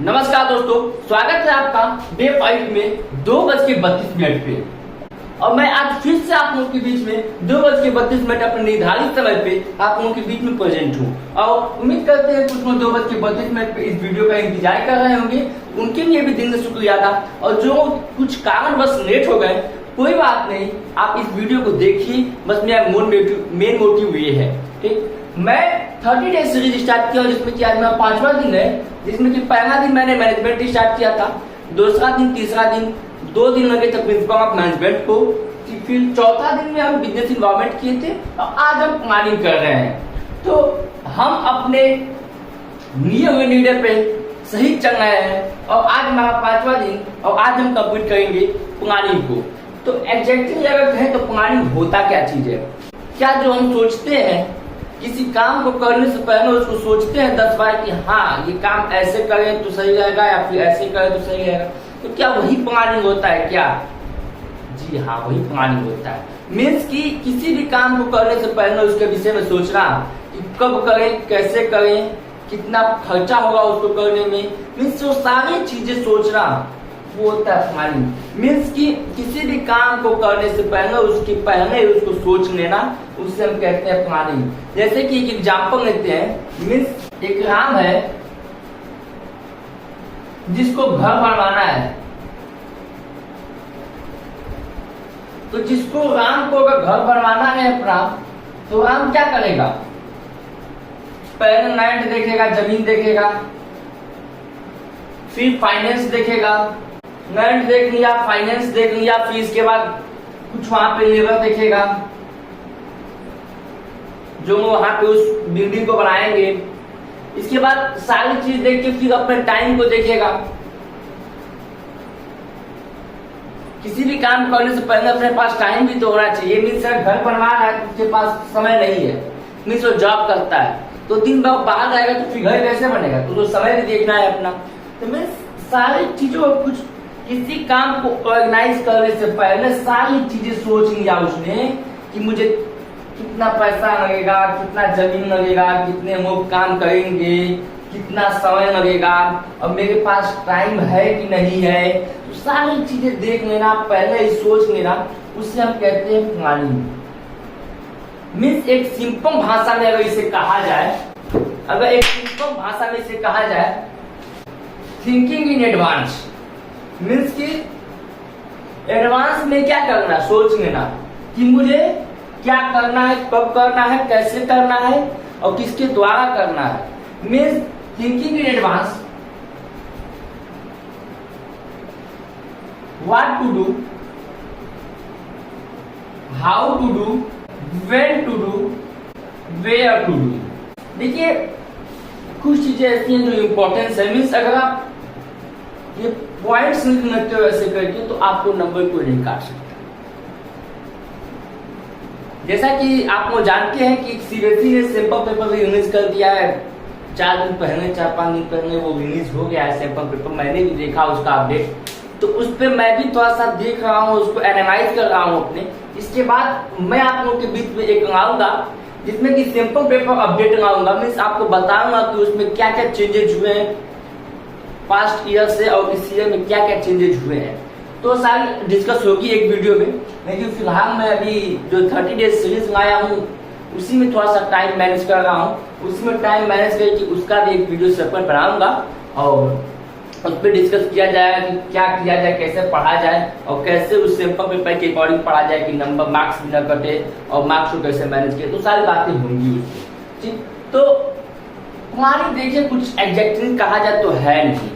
नमस्कार दोस्तों, स्वागत है आपका डे 5 में 2:32 पे। और मैं आज फिर से आप लोगों के बीच में 2:32 अपने निर्धारित समय पे आप लोगों के बीच में प्रेजेंट हूँ। और उम्मीद करते हैं कुछ लोग 2:32 पे इस वीडियो का इंतजार कर रहे होंगे, उनके लिए भी दिल से शुक्रिया था। और जो कुछ कारणवश लेट हो गए, कोई बात नहीं, आप इस वीडियो को देखिए। बस मेरा मेन मोटिव ये है, ठीक। मैं 30 डेज सीरीज स्टार्ट किया, जिसमें कि आज मेरा 5वां दिन है। जिसमें कि पहला दिन मैंने मैनेजमेंट स्टार्ट किया था, दूसरा दिन, तीसरा दिन, 2 दिन लगे थे प्रिंसिपल ऑफ मैनेजमेंट को। फिर चौथा दिन में हम बिजनेस इन्वायरमेंट किए थे और आज हम प्लानिंग कर रहे हैं। तो हम अपने लिए हुए लीडर पे सही चल रहे हैं और आज हमारा 5वां दिन और आज हम कंप्लीट करेंगे प्लानिंग को। तो एग्जैक्टली अगर कहें तो प्लानिंग होता क्या चीज है? क्या जो हम सोचते हैं किसी काम को करने से पहले उसको सोचते हैं 10 बार कि हाँ ये काम ऐसे करें तो सही रहेगा या फिर ऐसे करें तो सही रहेगा, तो क्या वही प्लानिंग होता है क्या? जी हाँ, वही प्लानिंग होता है। मीन्स कि किसी भी काम को करने से पहले उसके विषय में सोचना कि कब करें, कैसे करें, कितना खर्चा होगा उसको करने में। मीन्स वो सारी चीजें सोचना, वो होता है प्लानिंग। मीन्स कि किसी भी काम को करने से पहले उसको सोच लेना, उससे हम कहते हैं प्लानिंग। जैसे कि एक एग्जांपल लेते हैं। मीन्स एक राम है जिसको घर बनवाना है, तो जिसको राम को अगर घर बनवाना है अपना, तो राम क्या करेगा? पहले लैंड देखेगा, जमीन देखेगा, फिर फाइनेंस देखेगा। लैंड देख लिया, फाइनेंस देख लिया, फिर इसके बाद कुछ वहां पे लेबर देखेगा जो वहां पे उस बिल्डिंग को बनाएंगे। इसके बाद सारी चीज देख के फिर अपने टाइम को देखेगा। किसी भी काम करने से पहले अपने पास टाइम भी तो होना चाहिए। मीन्स घर बनवा रहा है, उसके पास समय नहीं है, मीन्स वो जॉब करता है, तो दिन भर बाहर जाएगा तो फिर घर कैसे बनेगा? तो समय भी देखना है अपना। तो मीन्स सारी चीजों कुछ किसी काम को ऑर्गेनाइज करने से पहले सारी चीजें सोच लिया उसने कि मुझे कितना पैसा लगेगा, कितना जमीन लगेगा, कितने लोग काम करेंगे, कितना समय लगेगा और मेरे पास टाइम है कि नहीं है। तो सारी चीजें देख लेना, पहले ही सोच लेना, उससे हम कहते हैं प्लानिंग। मीन्स एक सिंपल भाषा में अगर इसे कहा जाए, थिंकिंग इन एडवांस। मीन्स कि एडवांस में क्या करना, सोच लेना कि मुझे क्या करना है, कब करना है, कैसे करना है और किसके द्वारा करना है। Means thinking in advance, what to do, how to do, when to do, where to do. देखिए कुछ चीजें ऐसी हैं जो इंपॉर्टेंस है। मीन्स अगर आप ये पॉइंट्स लिख लेते हो ऐसे करके, तो आपको नंबर कोई नहीं काट सकता। जैसा कि आप लोग जानते हैं कि सीबीएसई ने सैंपल पेपर भी रिलीज कर दिया है। 4 दिन पहले, 4-5 दिन पहले वो रिलीज हो गया है सैंपल पेपर। मैंने भी देखा उसका अपडेट, तो उस पर मैं भी थोड़ा सा देख रहा हूँ, उसको एनालाइज कर रहा हूँ अपने। इसके बाद मैं आप लोगों के बीच में एक लाऊंगा जिसमें कि सैंपल पेपर अपडेट लाऊंगा। मीन्स आपको बताऊंगा कि उसमें क्या क्या चेंजेस हुए हैं पास्ट ईयर से और इस ईयर में क्या क्या चेंजेस हुए हैं। तो सारी डिस्कस होगी एक वीडियो में। लेकिन फिलहाल मैं अभी जो 30 डेज सीरीज लाया हूँ उसी में थोड़ा सा टाइम मैनेज कर रहा हूँ। उसी में टाइम मैनेज करके उसका भी एक वीडियो सेपरेट बनाऊंगा और उस पर डिस्कस किया जाएगा कि क्या किया जाए, कैसे पढ़ा जाए और कैसे उस सैंपल पेपर के अकॉर्डिंग पढ़ा जाए कि नंबर मार्क्स भी न कटे और मार्क्स को कैसे मैनेज किए। तो सारी बातें होंगी उसमें, ठीक। तो हमारी देखिए कुछ एग्जैक्टली कहा जाए तो है नहीं,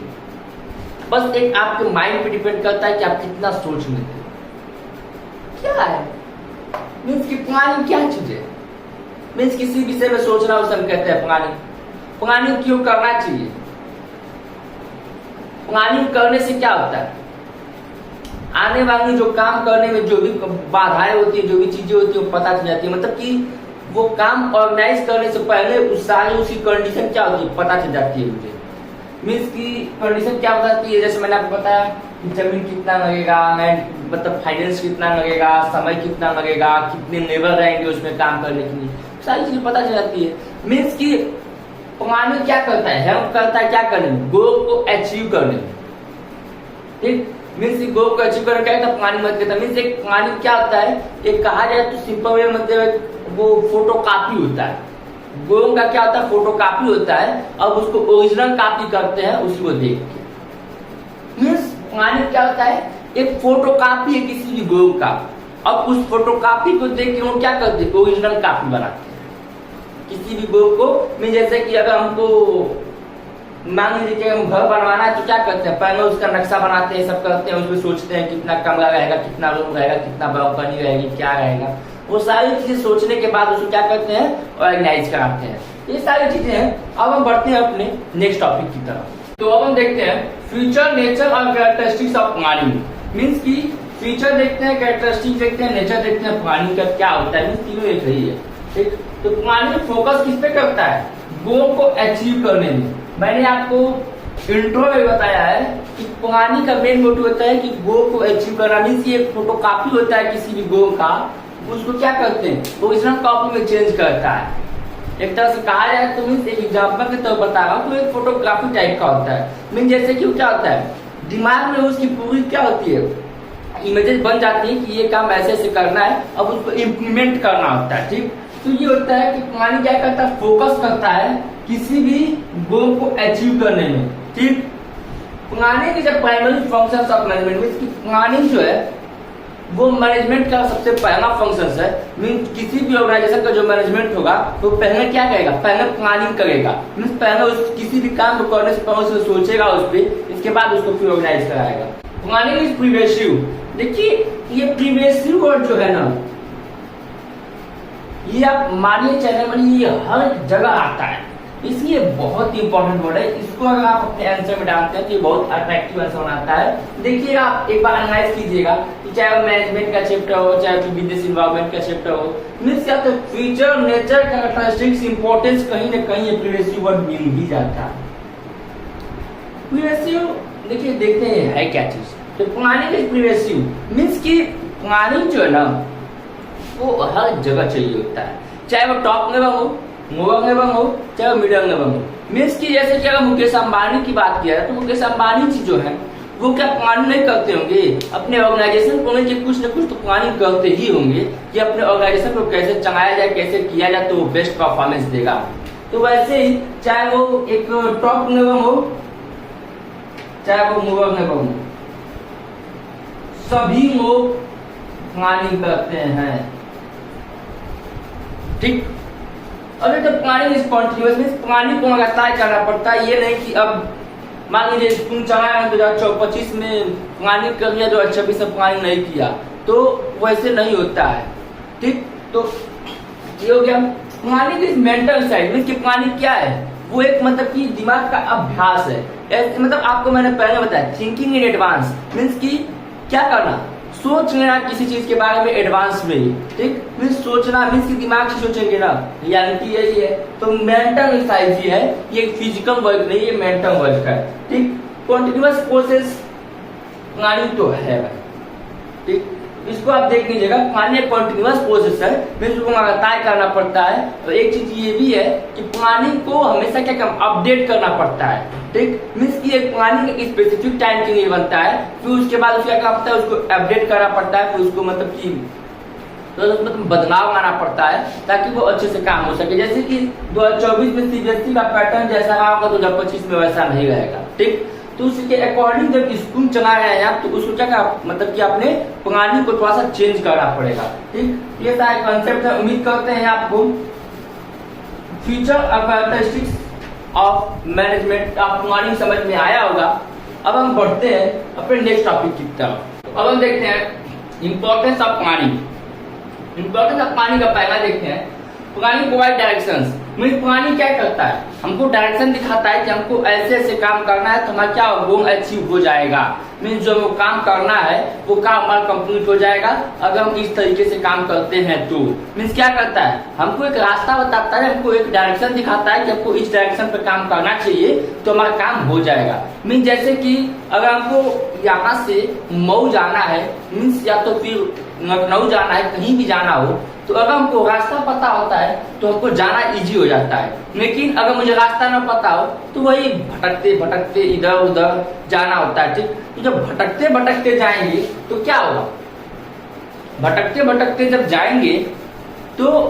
बस एक आपके माइंड पे डिपेंड करता है कि आप कितना सोच लेते हैं। क्या है मीन्स कि प्लानिंग क्या चीज है? मीन्स किसी विषय में सोचना, उसे हम कहते हैं प्लानिंग। प्लानिंग क्यों करना चाहिए? प्लानिंग करने से क्या होता है? आने वाली जो काम करने में जो भी बाधाएं होती है, जो भी चीजें होती है, वो पता चल जाती है। मतलब कि वो काम ऑर्गेनाइज करने से पहले उसकी कंडीशन क्या होती है पता चल जाती है मुझे। मीन्स की कंडीशन क्या बताती है? जैसे मैंने आपको बताया कि जमीन कितना लगेगा, मतलब फाइनेंस कितना लगेगा, समय कितना लगेगा, कितने लेबर रहेंगे उसमें काम करने के लिए, सारी चीजें पता चल जाती है। मीन्स की पानी क्या करता है, हेल्प करता है क्या करने में, गोल को अचीव करने में। ठीक, मीन्स गोल को अचीव करने क्या होता है, पानी मदद करता है। मीन्स एक पानी क्या होता है, एक कहा जाए तो सिंपल वे मतलब वो फोटो कॉपी होता है। गोल का क्या होता है, फोटो कॉपी होता है। अब उसको ओरिजिनल कॉपी करते हैं उसी को देख के। मीन्स पानी क्या होता है, एक फोटो कॉपी है किसी भी गोल का। अब उस फोटो कॉपी को देख के वो क्या करते हैं, ओरिजिनल कॉपी बनाते हैं किसी भी गोल को। मीन जैसे कि अगर हमको मान लीजिए कि हम घर बनवाना है तो क्या करते हैं, पहले उसका नक्शा बनाते हैं, सब करते हैं, उसमें सोचते हैं कितना कमरा रहेगा, कितना रूम रहेगा, कितना बालकनी रहेगी, क्या रहेगा। वो सारी चीजें सोचने के बाद उसको क्या करते हैं, ऑर्गेनाइज कराते हैं। ये सारी चीजें हैं। अब हम बढ़ते हैं अपने नेक्स्ट टॉपिक की तरफ। तो अब हम देखते हैं फ्यूचर, नेचर और कैरेक्टरिस्टिक्स ऑफ पानी। मीन्स की फीचर देखते हैं, कैरेक्टरिस्टिक्स देखते हैं, नेचर देखते हैं, पानी का क्या होता है। मीन्स तीनों एक ही है। ठीक, तो पानी फोकस किस पे करता है, गोल को अचीव करने में। मैंने आपको इंट्रो में बताया है कि पानी का मेन मोटिव होता है कि गोल को अचीव करना। मीन्स ये फोटो कॉपी होता है किसी भी गोल का, उसको क्या करते हैं, ओरिजिनल कॉपी में चेंज करता है। एक तरह से कहा जाए तो मीन्स एक एग्जाम्पल के तौर पर बता रहा हूँ, तो एक फोटोग्राफी टाइप का होता है। मीन्स जैसे कि क्या होता है, दिमाग में उसकी पूरी क्या होती है, इमेजेस बन जाती है कि ये काम ऐसे ऐसे करना है, अब उसको इम्प्लीमेंट करना होता है। ठीक, तो ये होता है कि पानी क्या करता है, फोकस करता है किसी भी गोल को अचीव करने में। ठीक, पानी के जब प्राइमरी फंक्शंस ऑफ मैनेजमेंट, की पानी जो है वो मैनेजमेंट का सबसे पहला फंक्शन है। मीन किसी भी ऑर्गेनाइजेशन का जो मैनेजमेंट होगा वो पहले क्या करेगा, पहले प्लानिंग करेगा। मीन्स पहले उस किसी भी काम को करने से पहले उसको सोचेगा उस पर, इसके बाद उसको फिर ऑर्गेनाइज कराएगा। Planning is pervasive. देखिए ये प्रिवेसिव वर्ड जो है ना, ये आप मानिए चाहे मानिए ये हर जगह आता है, इसलिए बहुत ही इंपॉर्टेंट वर्ड है। इसको अगर आप अपने आंसर में डालते हैं तो ये बहुत अट्रैक्टिव आंसर बनाता है। देखिए आप एक बार एनालाइज कीजिएगा कि चाहे वो मैनेजमेंट का चैप्टर हो, चाहे फिर बिजनेस इन्वायरमेंट का चैप्टर हो, मीन्स क्या तो फ्यूचर, नेचर, कैरेक्टरिस्टिक्स, इंपॉर्टेंस कहीं ना कहीं ये प्रिवेसिव वर्ड मिल ही जाता है। प्रिवेसिव देखिए देखते हैं है क्या चीज। तो प्लानिंग इज प्रिवेसिव मीन्स की प्लानिंग जो है ना वो हर जगह चाहिए होता है, चाहे वो टॉप लेवल हो, मोबाइल लेवल हो, चाहे मीडियम लेवल हो। मीन्स की जैसे कि अगर मुकेश अंबानी की बात किया है तो मुकेश अंबानी जी जो है वो क्या प्लानिंग नहीं करते होंगे, अपने ऑर्गेनाइजेशन को लेकर कुछ न कुछ तो प्लानिंग करते ही होंगे कि अपने ऑर्गेनाइजेशन को कैसे चलाया जाए, कैसे किया जाए तो वो बेस्ट परफॉर्मेंस देगा। तो वैसे ही चाहे वो एक टॉप लेवल हो, चाहे वो मोबाइल लेवल हो, सभी लोग प्लानिंग करते हैं। ठीक, अगर तो planning is continuous means planning को लगातार करना पड़ता है। ये नहीं कि अब मान लीजिए तुम चलाया 2025 में प्लानिंग कर लिया, 2026 में प्लानिंग नहीं किया, तो वैसे नहीं होता है। ठीक, तो ये हो गया planning is mental side means कि प्लानिंग क्या है, वो एक मतलब कि दिमाग का अभ्यास है। मतलब आपको मैंने पहले बताया थिंकिंग इन एडवांस मीन्स कि क्या करना, सोच लेना किसी चीज के बारे में एडवांस में ही। ठीक, मीन्स सोचना मीन्स कि दिमाग से सोचेंगे ना, रियलिटी यही है। तो मेंटल एक्सरसाइज ही है, ये फिजिकल वर्क नहीं, ये मेंटल वर्क है। ठीक, कॉन्टिन्यूअस प्रोसेस प्लानिंग तो है भाई। ठीक, इसको आप देख लीजिएगा, प्लानिंग कॉन्टिन्यूअस प्रोसेस है मीन्स उसको लगातार करना पड़ता है। और एक चीज ये भी है कि प्लानिंग को हमेशा क्या अपडेट करना पड़ता है। ठीक, मीन्स की एक प्लानिंग एक स्पेसिफिक टाइम के लिए बनता है, फिर उसके बाद उसका क्या होता है, उसको अपडेट करना पड़ता है, फिर उसको मतलब कि मतलब बदलाव लाना पड़ता है ताकि वो अच्छे से काम हो सके। जैसे कि 2024 में सीबीएसई का पैटर्न जैसा रहा होगा 2025 में वैसा नहीं रहेगा। ठीक, तो उसके अकॉर्डिंग जब स्कूल चला रहे हैं आप तो उसको क्या मतलब कि आपने प्लानिंग को थोड़ा सा चेंज करना पड़ेगा। ठीक, ये सारे कॉन्सेप्ट है। उम्मीद करते हैं आपको फ्यूचर और characteristics of management of planning समझ में आया होगा। अब हम बढ़ते हैं अपने नेक्स्ट टॉपिक की तरफ। अब हम देखते हैं importance of planning. Importance of planning का पहला देखते हैं, planning provide directions means planning क्या करता है, हमको डायरेक्शन दिखाता है कि हमको ऐसे ऐसे काम करना है तो हमारा क्या गोल अचीव हो जाएगा। मीन्स जो काम करना है वो काम हमारा कंप्लीट हो जाएगा अगर हम इस तरीके से काम करते हैं तो। मीन्स क्या करता है, हमको एक रास्ता बताता है, हमको एक डायरेक्शन दिखाता है कि हमको इस डायरेक्शन पर काम करना चाहिए तो हमारा काम हो जाएगा। मीन्स जैसे कि अगर हमको यहाँ से मऊ जाना है मीन्स या तो फिर लखनऊ जाना है, कहीं भी जाना हो तो अगर हमको रास्ता पता होता है तो हमको जाना इजी हो जाता है। लेकिन अगर मुझे रास्ता ना पता हो तो वही भटकते भटकते इधर उधर जाना होता है। ठीक, तो जब भटकते भटकते जाएंगे तो क्या होगा, भटकते भटकते जब जाएंगे तो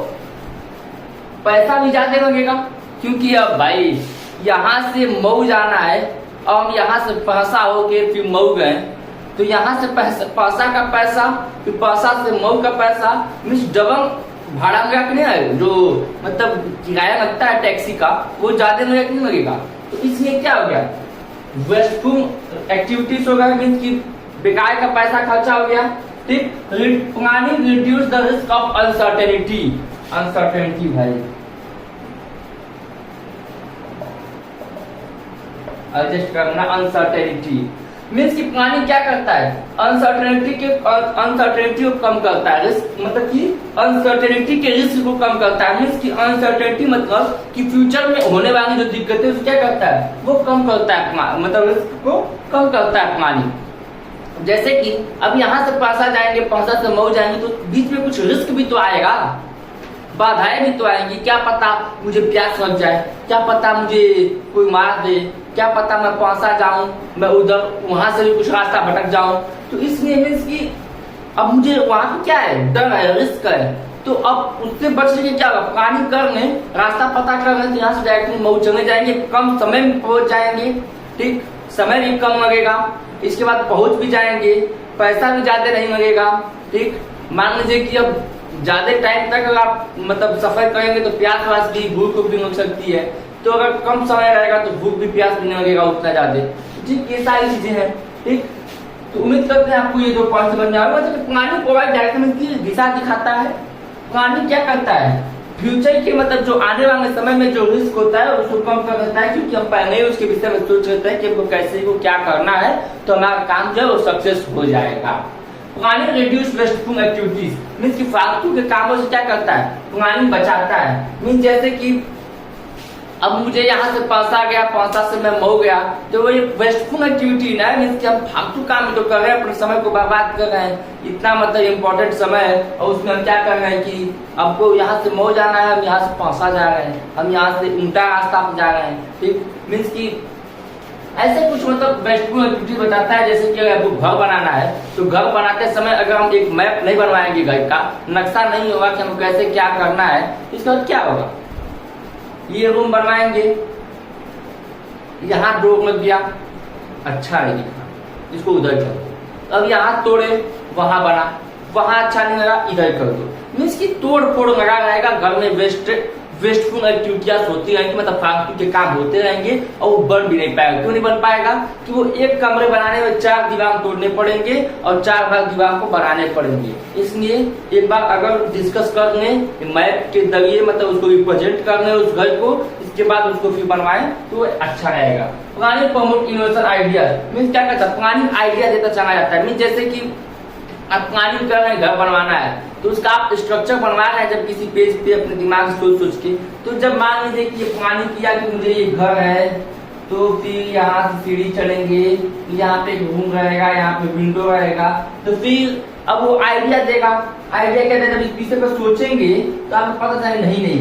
पैसा भी ज्यादा लगेगा, क्योंकि अब भाई यहाँ से मऊ जाना है और हम यहाँ से पैसा होके फिर मऊ गए, तो यहाँ से पैसा का पैसा फिर पैसा से मऊ का पैसा मीन्स डबल भाड़ा लगा कि नहीं है, जो मतलब किराया लगता है टैक्सी का वो ज्यादा लगेगा कि नहीं लगेगा। तो इसलिए क्या हो गया, वेस्टफुल एक्टिविटीज हो गया, मीन्स की बेकार का पैसा खर्चा हो गया। ठीक, planning reduce the risk of uncertainty, uncertainty भाई एडजस्ट करना, अनसर्टेनिटी मीन्स की प्लानिंग क्या करता है, अनसर्टेनिटी को कम करता है, रिस्क मतलब कि अनसर्टेनिटी के रिस्क को कम करता है। मीन्स की अनसर्टेनिटी मतलब कि फ्यूचर में होने वाली जो दिक्कतें उसको क्या करता है, वो कम करता है, मतलब रिस्क को कम करता है प्लानिंग। जैसे कि अब यहाँ से पासा जाएंगे, पासा से मऊ जाएंगे तो बीच में कुछ रिस्क भी तो आएगा, बाधाएं भी तो आएंगी। क्या पता मुझे प्यास लग जाए, क्या पता मुझे कोई मार दे, क्या पता मैं पासा जाऊं, मैं उधर वहां से भी कुछ रास्ता भटक जाऊं। तो इसलिए मीन्स की अब मुझे वहां पे क्या है, डर है, रिस्क है। तो अब उससे बचने के क्या होगा, प्लानिंग करने, रास्ता पता करने, तो यहाँ से डायरेक्ट मऊ चले जाएंगे, कम समय में पहुंच जाएंगे। ठीक, समय भी कम लगेगा, इसके बाद पहुंच भी जाएंगे, पैसा भी ज्यादा नहीं लगेगा। ठीक, मान लीजिए कि अब ज्यादा टाइम तक अगर आप मतलब सफर करेंगे तो प्यास व्यास भी, भूख भी लग सकती है। तो अगर कम समय रहेगा तो भूख भी प्यास भी नहीं लगेगा उतना ज्यादा। ठीक, ये सारी चीजें हैं। ठीक, तो उम्मीद करते हैं आपको ये दो पॉइंट समझ में आएगा। मतलब प्लानिंग प्रोवाइड डायरेक्शन की दिशा दिखाता है। प्लानिंग क्या करता है, फ्यूचर के मतलब जो आने वाले समय में जो रिस्क होता है उसको कम कर देता है, क्योंकि हम पहले ही उसके विषय में सोच लेते हैं कि हमको कैसे को क्या करना है, तो हमारा काम जो है वो सक्सेस हो जाएगा। Planning reduce wasteful activities means कि फालतू के कामों से क्या करता है, प्लानिंग बचाता है। मीन्स जैसे कि अब मुझे यहाँ से पासा गया, पासा से मैं मऊ गया, तो वो ये वेस्टफुल एक्टिविटी ना है, मीन्स कि हम फालतू काम तो कर रहे हैं, अपने समय को बर्बाद कर रहे हैं। इतना मतलब इम्पोर्टेंट समय है और उसमें हम क्या कर रहे हैं कि आपको यहाँ से मऊ जाना है, हम यहाँ से पासा जा रहे हैं, हम यहाँ से उल्टा रास्ता पर जा रहे हैं। ठीक, मीन्स की ऐसे कुछ मतलब वेस्टफुल एक्टिविटी बताता है। जैसे कि अगर आपको घर बनाना है तो घर बनाते समय अगर हम एक मैप नहीं बनवाएंगे, घर का नक्शा नहीं होगा कि हमको कैसे क्या करना है, इसका क्या होगा, ये रूम बनवाएंगे, यहाँ डोर लग गया, अच्छा नहीं दिखा, इसको उधर कर दो। अब यहाँ तोड़े, वहां बना, वहां अच्छा नहीं लगा, इधर कर दो। मीन्स की तोड़ फोड़ लगा रहेगा, घर में वेस्टफुल एक्टिविटीज होती रहेंगी, मतलब फालतू के काम होते रहेंगे और वो बन भी नहीं पाएगा। क्यों नहीं बन पाएगा, कि वो एक कमरे बनाने में 4 दीवार तोड़ने पड़ेंगे और 4 भाग दीवार को बनाने पड़ेंगे। इसलिए एक बार अगर डिस्कस कर लें मैप के जरिए, मतलब उसको रिप्रेजेंट कर लें उस घर को, इसके बाद उसको फिर बनवाएं तो अच्छा रहेगा। Planning promote innovation idea means क्या करता है, प्लानिंग आइडिया देता चला जाता है। मीन्स जैसे कि आप प्लानिंग कर रहे हैं, घर बनवाना है तो उसका आप स्ट्रक्चर बनवा रहे हैं जब किसी पेज पे अपने दिमाग से सोच सोच के, तो जब मान लीजिए कि ये प्लानिंग किया कि मुझे ये घर है, तो फिर यहाँ से सीढ़ी चढ़ेंगे, यहाँ पे रूम रहेगा, यहाँ पे विंडो रहेगा, तो फिर अब वो आइडिया देगा। आइडिया क्या देगा, जब इस विषय पर सोचेंगे तो आपको पता चले नहीं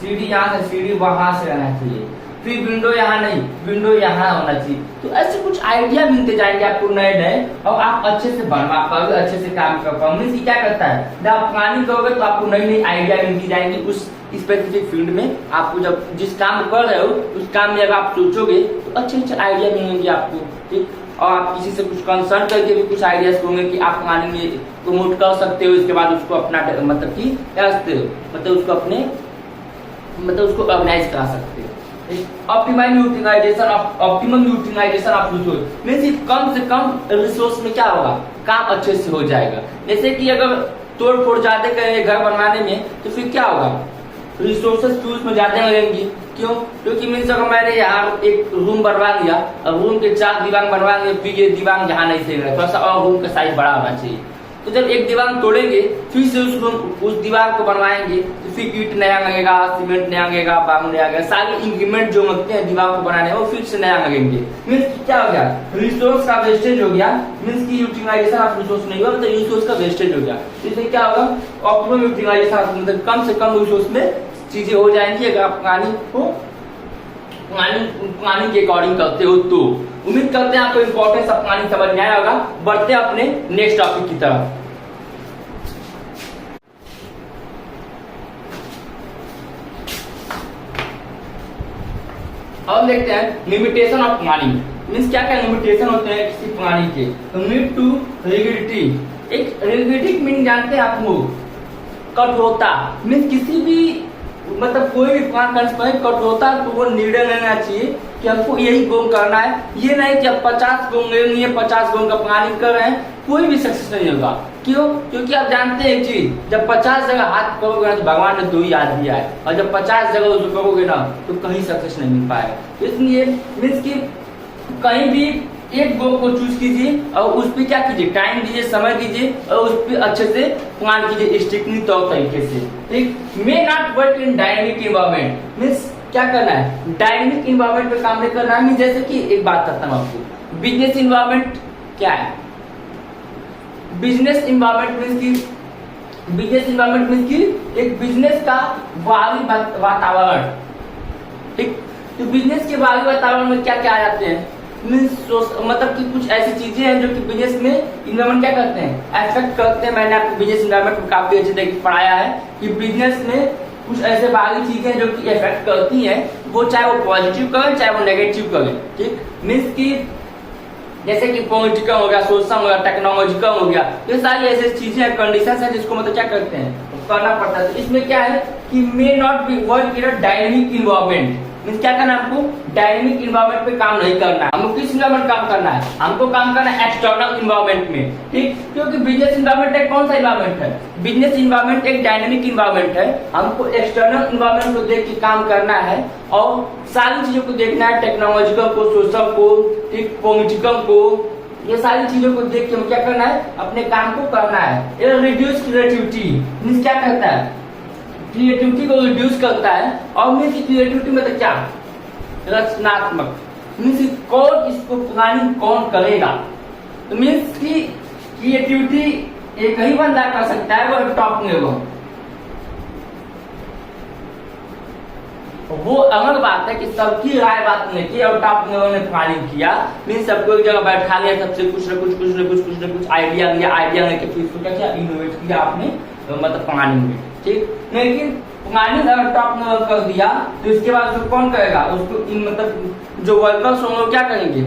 सीढ़ी यहाँ से, सीढ़ी वहां से रहना चाहिए, फिर विंडो यहाँ नहीं, विंडो यहाँ होना चाहिए। तो ऐसे कुछ आइडिया मिलते जाएंगे आपको नए नए, और आप अच्छे से बनवा पाओगे, अच्छे से काम कर पाओगे। मीन्स क्या करता है, जब आप प्लानिंग करोगे तो आपको नई नई आइडिया मिलती जाएंगी उस स्पेसिफिक फील्ड में। आपको जब जिस काम कर रहे हो उस काम में अगर आप सोचोगे तो अच्छे अच्छे आइडिया मिलेंगे आपको। ठीक, और आप किसी से कुछ कंसल्ट करके भी कुछ आइडियाज होंगे कि आप प्लानिंग में प्रमोट कर सकते हो। इसके बाद उसको अपना मतलब की क्या सकते हो, मतलब उसको अपने मतलब उसको ऑर्गेनाइज करा सकते हो। Optimum utilisation of resource means कम से कम रिसोर्स में क्या होगा, काम अच्छे से हो जाएगा। जैसे कि अगर तोड़ फोड़ ज्यादा करेंगे घर बनवाने में तो फिर क्या होगा, रिसोर्सेज यूज में ज्यादा लगेंगी। क्यों, क्योंकि मीन्स अगर मैंने यहाँ एक रूम बनवा लिया, अब रूम के 4 दीवार बनवा लिया, फिर ये दीवार यहाँ नहीं सही रहा, थोड़ा सा और रूम का साइज बड़ा होना चाहिए। तो जब एक दीवार तोड़ेंगे फिर से उसको उस दीवार को बनवाएंगे तो फिर ईंट नया लगेगा, सीमेंट नया लगेगा, बालू नया लगेगा, सारे इंक्रीमेंट जो लगते हैं दीवार को बनाने में वो फिर से नया लगेंगे। मीन्स क्या हो गया, रिसोर्स का वेस्टेज हो गया। मीन्स की यूटिलाइजेशन ऑफ रिसोर्स नहीं हुआ, मतलब रिसोर्स का वेस्टेज हो गया। इससे क्या होगा, ऑप्टिमम यूटिलाइजेशन, मतलब कम से कम रिसोर्स में चीजें हो जाएंगी अगर आप प्लानिंग के अकॉर्डिंग करते हो तो। उम्मीद करते हैं आपको इंपॉर्टेंस ऑफ प्लानिंग समझ में आया होगा। बढ़ते हैं अपने नेक्स्ट टॉपिक की तरफ। अब देखते हैं लिमिटेशन ऑफ प्लानिंग। मीन्स क्या क्या लिमिटेशन होते हैं किसी प्लानिंग के। तो नीड टू रिगिडिटी, एक रिगिडिटी मीनिंग जानते हैं आप लोग, कठोरता। मीन्स किसी भी मतलब कोई भी प्लान करने से पहले कठोरता तो वो निर्णय लेना चाहिए कि हमको यही गोल करना है। ये नहीं कि अब 50 गोल लेंगे, 50 गोल का प्लानिंग कर रहे हैं, कोई भी सक्सेस नहीं होगा। क्यों? क्योंकि आप जानते हैं एक चीज, जब 50 जगह हाथ करोगे ना तो भगवान ने 2 ही हाथ दिया है, और जब 50 जगह उसको करोगे ना तो कहीं सक्सेस नहीं मिल पाएगा। इसलिए मीन्स की कहीं भी एक गोल को चूज कीजिए और उस पर क्या कीजिए, टाइम दीजिए, समय दीजिए और उस पर अच्छे से प्लान कीजिए स्ट्रिक्टली तौर तरीके से। ठीक, may not work in dynamic environment. Means क्या करना है, डायनेमिक इन्वायरमेंट पे काम नहीं करना है। जैसे कि एक बात करता हूँ आपको, बिजनेस इन्वायरमेंट क्या है। बिजनेस इन्वायरमेंट मीन्स की, बिजनेस इन्वायरमेंट मीन्स की एक बिजनेस का बाहरी वातावरण। ठीक, तो बिजनेस के बाहरी वातावरण में क्या क्या आ जाते हैं, मतलब कि कुछ ऐसी चीजें हैं जो कि बिजनेस में इन्वायरमेंट क्या करते हैं, एफेक्ट करते हैं। मैंने आपको बिजनेस इन्वायरमेंट को काफी अच्छे तरीके से पढ़ाया है कि बिजनेस में कुछ ऐसे बाहरी चीजें जो कि इफेक्ट करती हैं, वो चाहे वो पॉजिटिव करें चाहे वो नेगेटिव करें। ठीक, मीन्स की जैसे कि पॉलिटिकल हो गया, सोशल हो गया, टेक्नोलॉजिकल हो गया, ये सारी ऐसी चीजें कंडीशन है जिसको मतलब क्या करते हैं, करना पड़ता है। तो इसमें क्या है कि may not be work in a dynamic environment. Means क्या करना है आपको, डायनेमिक इन्वायरमेंट पे काम नहीं करना है। हमको किस इन्वायरमेंट काम करना है, हमको काम करना है एक्सटर्नल इन्वायरमेंट में। ठीक, क्योंकि बिजनेस इन्वायरमेंट एक कौन सा इन्वायरमेंट है, बिजनेस इन्वायरमेंट एक डायनेमिक इन्वायरमेंट है। हमको एक्सटर्नल इन्वायरमेंट को देख के काम करना है और सारी चीजों को देखना है, टेक्नोलॉजिकल को, सोशल को, ठीक, पॉलिटिकल को, ये सारी चीजों को देख के हम क्या करना है, अपने काम को करना है। ये रिड्यूस क्रिएटिविटी मीन्स क्या करता है, क्रिएटिविटी को रिड्यूस करता है। और मीन्स क्रिएटिविटी मतलब क्या, रचनात्मक। मीन्स कौन इसको प्लानिंग कौन करेगा, तो मीन्स की क्रिएटिविटी एक ही बंदा कर सकता है, वो टॉप लेवल। वो अलग बात है कि सबकी राय बात नहीं की और टॉप लेवल ने प्लानिंग किया। मीन्स सबको एक जगह बैठा लिया, सबसे कुछ न कुछ आइडिया लिया, आइडिया लेके फिर उसको क्या किया, इनोवेट किया आपने, मतलब प्लानिंग में। ठीक, लेकिन प्लानिंग अगर टॉप लेवल कर दिया तो इसके बाद उसको कौन करेगा, उसको मतलब जो वर्कर्स होंगे क्या करेंगे,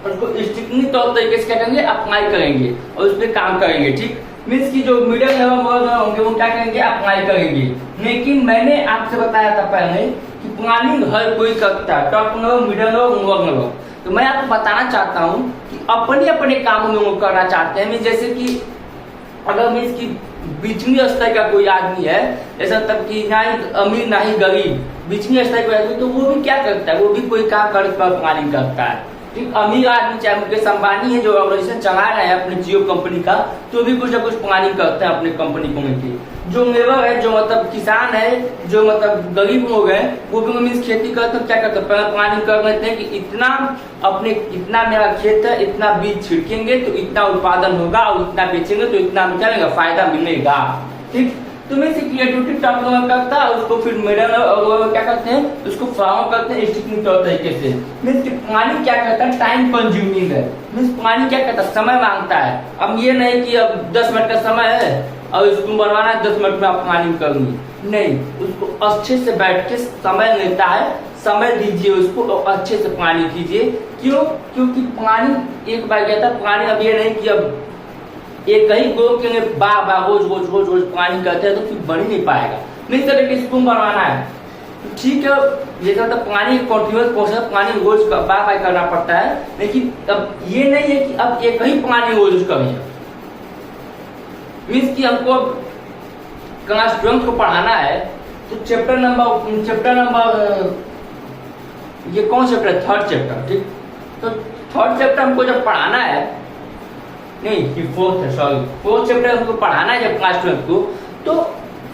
उसको स्ट्रिक्टली तौर तरीके से क्या करेंगे, अप्लाई करेंगे और उस पर काम करेंगे। ठीक, मीन्स की जो मिडिल लेवल वर्कर होंगे वो क्या करेंगे, अप्लाई करेंगे। लेकिन मैंने आपसे बताया था पहले कि प्लानिंग हर कोई करता है, top level, middle level, lower level. तो मैं आपको बताना चाहता हूँ कि अपने अपने कामों में वो करना चाहते हैं। जैसे कि अगर मीन्स की बिचनी स्तर का कोई आदमी है, ऐसा तब कि ना ही अमीर ना ही गरीब, बिचनी स्तर का आदमी, तो वो भी क्या करता है, वो भी कोई काम करने पर प्लानिंग करता है। ठीक, अमीर आदमी चाहे मुकेश अंबानी है जो ऑर्गेनाइजेशन चला रहे हैं अपने जियो कंपनी का, तो भी कुछ ना कुछ प्लानिंग करते हैं अपने कंपनी को लेके। जो लेबर है, जो मतलब किसान है, जो मतलब गरीब लोग हैं, वो भी मीन्स खेती करते हैं, क्या करते हैं, पहले प्लानिंग कर लेते हैं कि इतना मेरा खेत है, इतना बीज छिड़केंगे तो इतना उत्पादन होगा और इतना बेचेंगे तो इतना क्या मिलेगा, फायदा मिलेगा। ठीक, तो मीन्स क्रिएटिविटी टॉप लेवल करता है, उसको फिर मिडिल लेवल क्या करते हैं, उसको फॉलो करते हैं स्ट्रिक्टली तौर तरीके से। मीन्स की प्लानिंग क्या करता है, टाइम कंज्यूमिंग है। मीन्स प्लानिंग क्या करता है, समय मांगता है। अब ये नहीं कि अब 10 मिनट का समय है और इसको बनवाना है 10 मिनट में आप प्लानिंग करूंगी, नहीं, उसको अच्छे से बैठ के समय लेता है, समय दीजिए उसको और अच्छे से प्लानिंग कीजिए। क्यों? क्योंकि प्लानिंग एक बार क्या था, प्लानिंग अब ये नहीं कि अब एक ही गोल के लिए बार रोज प्लानिंग करते हैं तो फिर बन ही नहीं पाएगा। नहीं सर एक स्कूल बनवाना है, ठीक है, ये तो प्लानिंग कॉन्टिन्यूअस प्रोसेस, प्लानिंग रोज बार करना पड़ता है। लेकिन अब ये नहीं है कि अब एक ही प्लानिंग रोज करें। मीन्स कि हमको क्लास 12 को पढ़ाना है तो चैप्टर नंबर ये कौन चैप्टर है, 3rd चैप्टर। ठीक, तो 3rd चैप्टर हमको जब पढ़ाना है नहीं कि फोर्थ है, सॉरी फोर्थ चैप्टर हमको पढ़ाना है जब क्लास 12 को, तो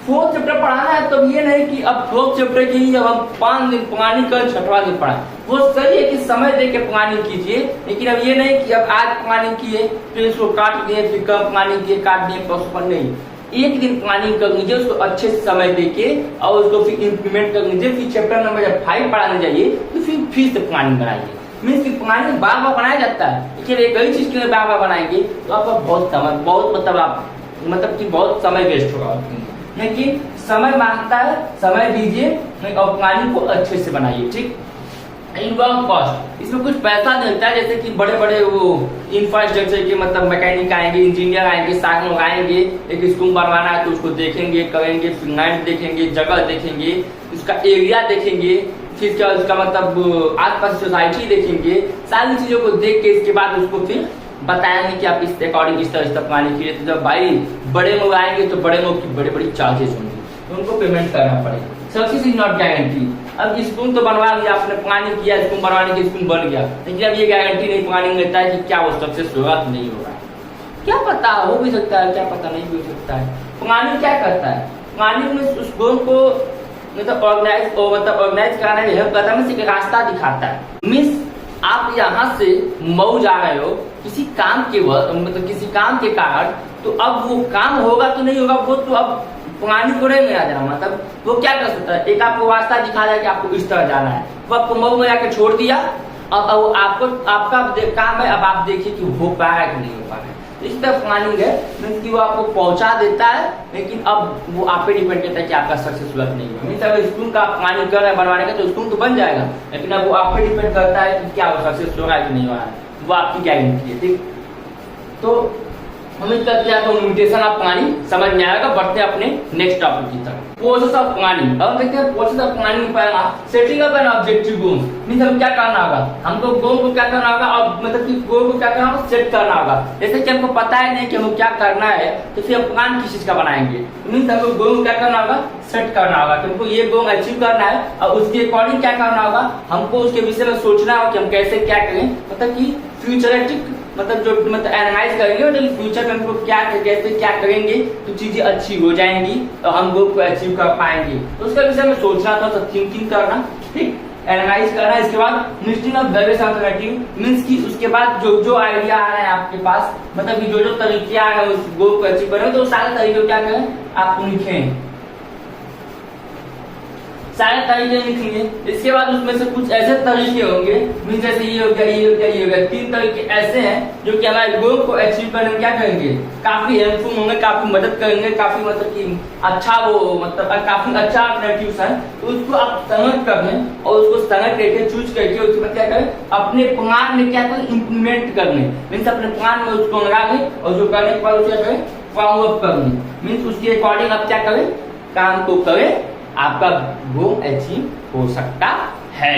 फोर्थ चैप्टर पढ़ाना है। तब ये नहीं कि अब फोर्थ चैप्टर की जब हम 5 दिन प्लानिंग कर छठवा दिन पढ़ाए, वो सही है कि समय दे के प्लानिंग कीजिए, लेकिन अब ये नहीं कि अब आज प्लानिंग किए फिर इसको काट दिए, फिर कम प्लानिंग किए काट दिए, पॉसिबल नहीं। एक दिन प्लानिंग कर लीजिए उसको अच्छे से समय देके और उसको फिर इम्प्लीमेंट कर लीजिए। फिर चैप्टर नंबर जब 5 पढ़ाने जाइए तो फिर से प्लानिंग बनाइए। मीन्स की प्लानिंग बार बार बनाया जाता है, लेकिन एक ही चीज के लिए बार बार बनाएंगे तो आपका बहुत समय मतलब कि बहुत समय वेस्ट होगा। लेकिन समय मांगता है, समय दीजिए और प्लानिंग को अच्छे से बनाइए। ठीक, इनकम कॉस्ट, इसमें कुछ पैसा मिलता है, जैसे कि बड़े बड़े वो इंफ्रास्ट्रक्चर के मतलब मैकेनिक आएंगे, इंजीनियर आएंगे, साथ लोग आएंगे, एक स्कूल बनवाना है तो उसको देखेंगे, करेंगे, फिर लैंड देखेंगे, जगह देखेंगे, उसका एरिया देखेंगे, फिर क्या उसका मतलब आसपास सोसाइटी देखेंगे, सारी चीजों को देख के इसके बाद उसको फिर बताएंगे कि आप इस अकॉर्डिंग इस तरह प्लानिंग कीजिए। तो जब भाई बड़े लोग आएंगे तो बड़े लोग की बड़ी बड़ी चार्जेस होंगे, तो उनको पेमेंट करना पड़ेगा। Success is not guarantee. अब स्कूल तो बनवा लिया आपने, प्लानिंग किया, स्कूल बनवाने के स्कूल बन गया, लेकिन अब ये गारंटी नहीं प्लानिंग लेता है कि क्या वो सक्सेस होगा कि नहीं होगा। क्या पता हो भी सकता है, क्या पता नहीं भी हो सकता है। प्लानिंग क्या करता है, प्लानिंग में उस गोल को मतलब ऑर्गेनाइज कराने में हेल्प करता है, एक रास्ता दिखाता है। मीन्स आप यहाँ से मऊ जा रहे हो किसी काम के मतलब किसी काम के कारण, तो अब वो काम होगा तो नहीं होगा वो तो अब प्लानिंग को नहीं आ जाना। मतलब वो क्या कर सकता है, एक आपको रास्ता दिखा रहा है कि आपको इस तरह जाना है, वो आपको मऊ में जाके छोड़ दिया, अब आपको आपका काम है, अब आप देखिए कि हो पा रहा है कि नहीं हो पा रहा है। इस तरह प्लानिंग है मीन्स कि वो आपको पहुंचा देता है, लेकिन अब वो आप पे डिपेंड करता है कि आपका सक्सेस हुआ नहीं हुआ। मीन्स अगर स्कूल का आप प्लानिंग कर रहे हैं बनवाने का तो स्कूल तो बन जाएगा, लेकिन अब वो आप पे डिपेंड करता है कि क्या वो सक्सेस हो रहा है कि नहीं हो रहा है, वो आपकी गारंटी है। ठीक, तो उम्मीद करते हैं आपको लिमिटेशन ऑफ प्लानिंग समझ में आएगा। बढ़ते हैं अपने नेक्स्ट टॉपिक की तरफ, प्रोसेस ऑफ प्लानिंग। अब देखते हैं प्रोसेस ऑफ प्लानिंग पहला setting up an objective goal. Means हमें क्या करना होगा, हमको गोल को क्या करना होगा और मतलब कि गोल को क्या करना होगा, सेट करना होगा। जैसे कि हमको पता है नहीं कि हमको क्या करना है तो फिर हम प्लान किस चीज का बनाएंगे। मींस हमको गोल को क्या करना होगा, सेट करना होगा कि हमको ये गोल अचीव करना है और उसके अकॉर्डिंग क्या करना होगा, हमको उसके विषय में सोचना होगा कि हम कैसे क्या करें, मतलब कि फ्यूचरिस्टिक मतलब जो मतलब एनालाइज करेंगे मतलब फ्यूचर में हमको क्या कैसे क्या करेंगे तो चीजें अच्छी हो जाएंगी और हम गोल को अचीव कर पाएंगे। तो उसके विषय में सोचना, थोड़ा सा थिंकिंग करना, ठीक, एनालाइज करना। इसके बाद listing of various alternative. Means कि उसके बाद जो जो आइडिया आ रहे हैं आपके पास, मतलब कि जो जो तरीके आ रहे हैं उस गोल को अचीव करने, तो सारे तरीके क्या करें आप लिखें, सारे तरीके लिखेंगे। इसके बाद उसमें से कुछ ऐसे तरीके होंगे मीन जैसे ये हो गया, ये हो गया, ये हो गया, 3 तरीके ऐसे हैं जो कि हमारे गोल को अचीव करने में क्या करेंगे, काफी हेल्पफुल होंगे, काफी मदद करेंगे, काफी मतलब कि अच्छा वो मतलब काफी अच्छा अल्टरनेटिव्स है। तो उसको आप समझ कर लें और उसको समझ करके चूज करके उसके बाद क्या करें, अपने प्लान में क्या करें, इम्प्लीमेंट करने। मीन्स अपने प्लान में उसको लगा लें और जो करने के बाद उसको करें फॉलो अप करने। मीन्स उसके अकॉर्डिंग आप क्या करें, काम को करें, आपका गोल अचीव हो सकता है।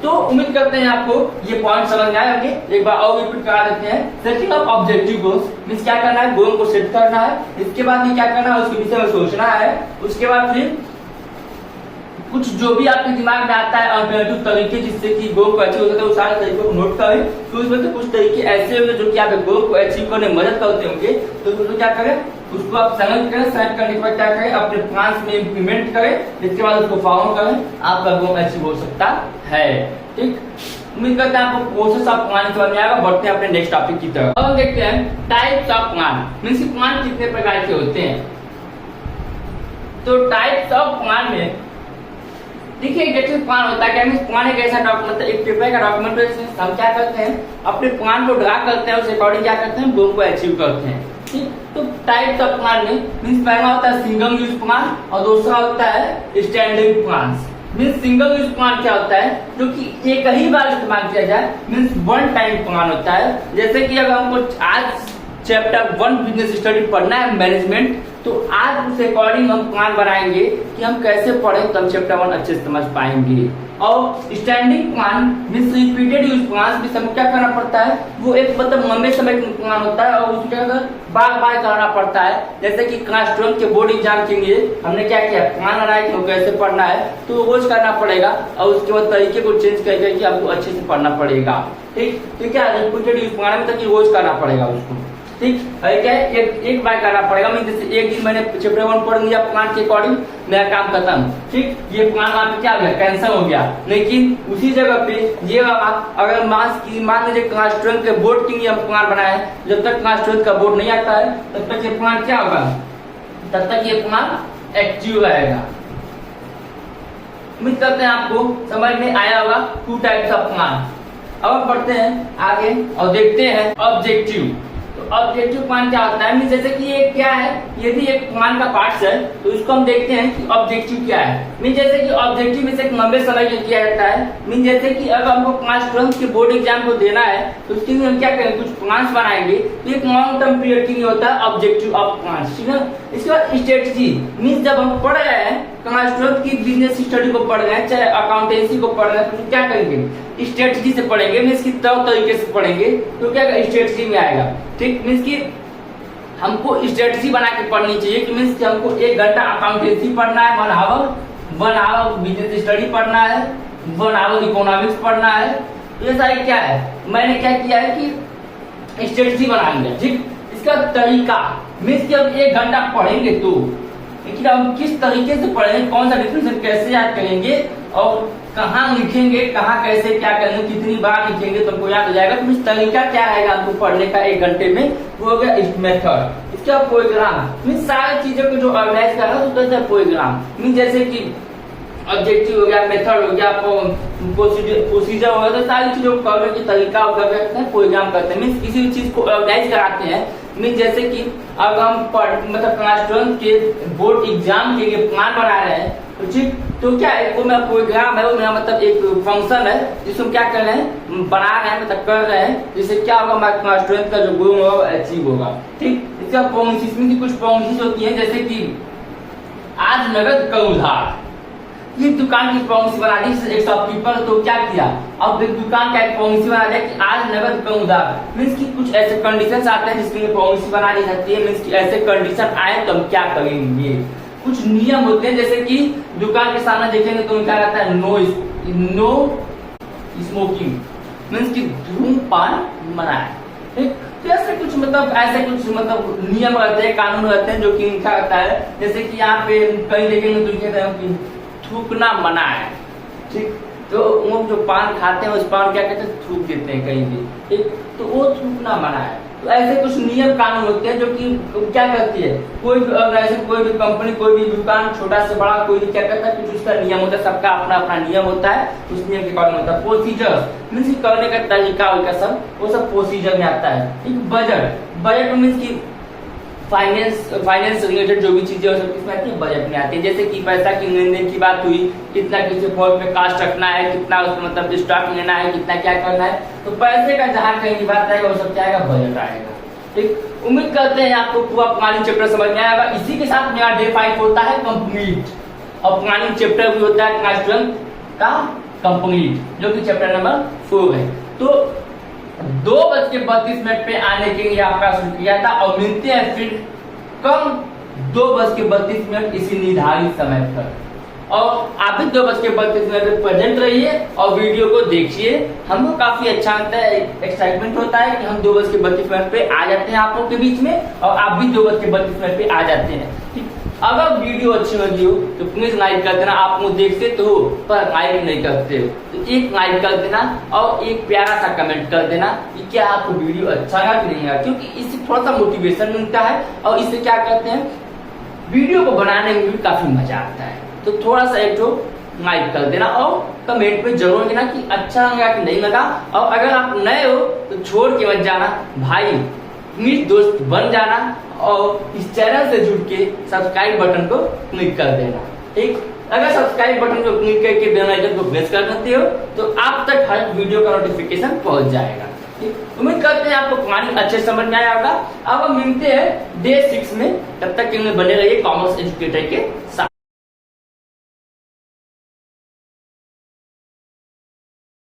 तो उम्मीद करते हैं आपको ये पॉइंट समझ में आए होंगे। एक बार और रिपीट करा देते हैं। Setting of objective goals means क्या करना है, गोल को सेट करना है, इसके बाद ये क्या करना है, उसके विषय में सोचना है, उसके बाद फिर कुछ जो भी आपके दिमाग में आता है अल्टरनेटिव तरीके जिससे कि गोल को अचीव हो सके, वो सारे तरीकों को नोट करें। तो उसमें से कुछ तरीके ऐसे होंगे जो कि आप गोल को अचीव करने में मदद करते होंगे, तो उसको क्या करें, उसको आप समझ करें, सेट करने के बाद क्या करें, अपने प्लान्स में इंप्लीमेंट करें, इसके बाद उसको फॉलो करें, आपका गोल अचीव हो सकता है। ठीक, उम्मीद करते हैं आपको प्रोसेस ऑफ प्लान समझ में आएगा। बढ़ते हैं अपने नेक्स्ट टॉपिक की तरफ। अब देखते हैं types of plan. Means plan कितने प्रकार के होते हैं। तो टाइप्स ऑफ प्लान में देखिए जैसे प्लान होता है क्या, मींस प्लान एक ऐसा डॉक्यूमेंट, एक पेपर का डॉक्यूमेंट है, हम क्या करते हैं अपने प्लान को ड्रा करते हैं, उस अकॉर्डिंग क्या करते हैं, गोल को अचीव करते हैं। ठीक, तो टाइप्स ऑफ प्लान में मींस पहला होता है सिंगल यूज प्लान और दूसरा होता है standing plan. Means single use plan क्या होता है, जो कि एक ही बार इस्तेमाल किया जाए, मींस वन टाइम प्लान होता है। जैसे कि अगर हमको आज चैप्टर 1 बिजनेस स्टडी पढ़ना है मैनेजमेंट, तो आज उस अकॉर्डिंग हम प्लान बनाएंगे कि हम कैसे पढ़ें तो हम चैप्टर 1 अच्छे से समझ पाएंगे। और standing plan means repeated use plan भी सब क्या करना पड़ता है, वो एक मतलब लंबे समय का प्लान होता है और उसके अंदर बार बार करना पड़ता है। जैसे कि क्लास 12 के बोर्ड एग्जाम के लिए हमने क्या किया, प्लान बनाया कि कैसे पढ़ना है, तो रोज करना पड़ेगा और उसके बाद तरीके को चेंज करके कि आपको अच्छे से पढ़ना पड़ेगा। ठीक, तो क्या रिपीटेड यूज प्लान में तक रोज करना पड़ेगा उसको। ठीक है। क्या है, एक बार करना पड़ेगा। मैं जैसे एक दिन मैंने चैप्टर 1 पढ़ लिया प्लान के अकॉर्डिंग, मेरा काम खत्म। ठीक, ये प्लान वहां पे क्या हो गया, कैंसिल हो गया। लेकिन उसी जगह पे ये अगर मान लीजिए क्लास 12 के बोर्ड के लिए हम प्लान बनाए, जब तक क्लास 12 का बोर्ड नहीं आता है तब तक ये प्लान क्या होगा, तब तक ये प्लान एक्टिव रहेगा। उम्मीद करते हैं आपको समझ में आया होगा 2 टाइप्स ऑफ प्लान। अब हम बढ़ते हैं आगे और देखते हैं ऑब्जेक्टिव। तो ऑब्जेक्टिव प्लान क्या होता है, जैसे कि ये क्या है, यदि एक प्लान का पार्ट्स है तो इसको हम देखते हैं कि ऑब्जेक्टिव क्या है। जैसे कि ऑब्जेक्टिव में से एक लंबे समय के किया जाता है। जैसे कि अगर हमको क्लास 12 के बोर्ड एग्जाम को देना है तो उसके लिए हम क्या करेंगे, कुछ प्लान्स बनाएंगे। तो एक लॉन्ग टर्म पीरियड के लिए होता है ऑब्जेक्टिव ऑफ प्लान्स, ठीक है। इसके बाद स्ट्रेटजी, मीन्स जब हम पढ़ रहे हैं क्लास 12 की बिजनेस स्टडी को पढ़ रहे हैं, चाहे अकाउंटेंसी को पढ़ रहे हैं, तो क्या करेंगे, स्ट्रेटजी से पढ़ेंगे। मीन्स की तरीके से पढ़ेंगे तो क्या स्ट्रेटजी में आएगा। ठीक, मीन्स की हमको स्ट्रेटजी बना के पढ़नी चाहिए कि मीन्स कि हमको 1 घंटा अकाउंटेंसी पढ़ना है, 1 आवर बिजनेस स्टडी पढ़ना है, 1 आवर इकोनॉमिक्स पढ़ना है। ये सारे क्या है, मैंने क्या किया है कि स्ट्रेटजी बना लिया। ठीक, इसका तरीका मीन्स कि हम 1 घंटा पढ़ेंगे तो लेकिन हम किस तरीके से पढ़ेंगे, कौन सा डिफिनेशन कैसे याद करेंगे और कहाँ लिखेंगे, कहाँ कैसे क्या करेंगे, कितनी बार लिखेंगे तो हमको याद हो जाएगा। तो इस तरीका क्या आएगा हमको पढ़ने का 1 घंटे में, वो हो गया इस मेथड। इसका प्रोग्राम मीन सारी चीजों को जो ऑर्गेनाइज करना है तो प्रोग्राम मीन जैसे कि ऑब्जेक्टिव हो गया, मेथड हो गया, प्रोसीजर हो गया, तो सारी चीजों को करने की तरीका प्रोग्राम करते हैं। मीन किसी भी चीज को ऑर्गेनाइज कराते हैं। मीन जैसे कि अगर हम मतलब क्लास 12 के बोर्ड एग्जाम के लिए प्लान बना रहे हैं तो ठीक, तो क्या है, वो मेरा प्रोग्राम है, वो मेरा मतलब एक फंक्शन है जिसको क्या कर रहे हैं, बना रहे हैं, मतलब कर रहे हैं, जिससे क्या होगा, हमारे क्लास 12 का जो गोल होगा अचीव होगा। ठीक, इसका प्रोमिस में कुछ प्रोमिस होती है, जैसे कि आज नगद का उधार, ये दुकान की पॉलिसी बना दी एक शॉपकीपर, तो क्या किया, अब एक दुकान का एक पॉलिसी बना दिया कि आज नगद का उधार। मीन्स की कुछ ऐसे कंडीशंस आते हैं जिसके लिए पॉलिसी बना दी जाती है। मीन्स की ऐसे कंडीशन आए तो हम क्या करेंगे, कुछ नियम होते हैं। जैसे कि दुकान के सामने देखेंगे तो क्या रहता है, नो स्मोकिंग, मीन्स की धूम्रपान मना है। ठीक, तो ऐसे कुछ मतलब नियम रहते हैं, कानून रहते हैं जो कि क्या होता है। जैसे कि यहाँ पे कहीं देखेंगे तो लिखा है थूकना मना है। ठीक, तो वो जो पान खाते हैं उस पान क्या कहते हैं, थूक देते हैं कहीं भी। ठीक, तो वो थूकना मना है। तो ऐसे कुछ नियम कानून होते हैं जो कि क्या करती है, कोई भी ऑर्गेनाइजेशन, कोई भी कंपनी, कोई भी दुकान, छोटा से बड़ा, कोई भी क्या करता है, कुछ उसका नियम होता है, सबका अपना अपना नियम होता है, उस नियम के अकॉर्डिंग होता है। प्रोसीजर मीन्स करने का तरीका सब वो सब प्रोसीजर में आता है। ठीक, बजट मीन्स की फाइनेंस रिलेटेड जो भी चीजें हो सब किसमें आती है, बजट में आती है। जैसे कि पैसा की लेन देन की बात हुई, कितना किसी फॉर्म पे कास्ट रखना है, कितना उसमें मतलब स्टॉक लेना है, कितना क्या करना है, तो पैसे का जहाँ कहीं की बात आएगा वो सब क्या आएगा, बजट आएगा। ठीक, उम्मीद करते हैं आपको पूरा प्लानिंग चैप्टर समझ में आएगा। इसी के साथ मेरा डे 5 होता है कंप्लीट और प्लानिंग चैप्टर भी होता है क्लास 12 का कंप्लीट, जो कि चैप्टर नंबर 4 है। तो 2:32 पे आने के लिए आपका शुक्रिया था और मिलते हैं फिर कम 2:32 इसी निर्धारित समय पर। और आप भी 2:32 पे प्रेजेंट रहिए और वीडियो को देखिए। हमको काफी अच्छा लगता है, एक्साइटमेंट होता है कि हम 2:32 पे आ जाते हैं आप लोग के बीच में और आप भी 2:32 पे आ जाते हैं। ठीक, अगर वीडियो अच्छी लगी हो तो प्लीज लाइक कर देना। आप मुझे देखते तो हो पर लाइक नहीं करते हो, तो एक लाइक कर देना और एक प्यारा सा कमेंट कर देना कि क्या आपको वीडियो अच्छा लगा कि नहीं लगा, क्योंकि इससे थोड़ा सा मोटिवेशन मिलता है और इससे क्या करते हैं, वीडियो को बनाने में भी काफी मजा आता है। तो थोड़ा सा एक जो लाइक कर देना और कमेंट में जरूर देना कि अच्छा लगा कि नहीं लगा। और अगर आप नए हो तो छोड़ के मत जाना भाई, प्लीज दोस्त बन जाना और इस चैनल से जुड़ के सब्सक्राइब बटन को क्लिक कर देना। ठीक, अगर सब्सक्राइब बटन को क्लिक करके बेल आइकन को प्रेस कर देते हो तो आप तक हर वीडियो का नोटिफिकेशन पहुंच जाएगा। ठीक, उम्मीद करते हैं आपको प्लानिंग अच्छे समझ में आया होगा। अब हम मिलते हैं डे 6 में, तब तक के लिए बने रहिए कॉमर्स एजुकेटर के साथ।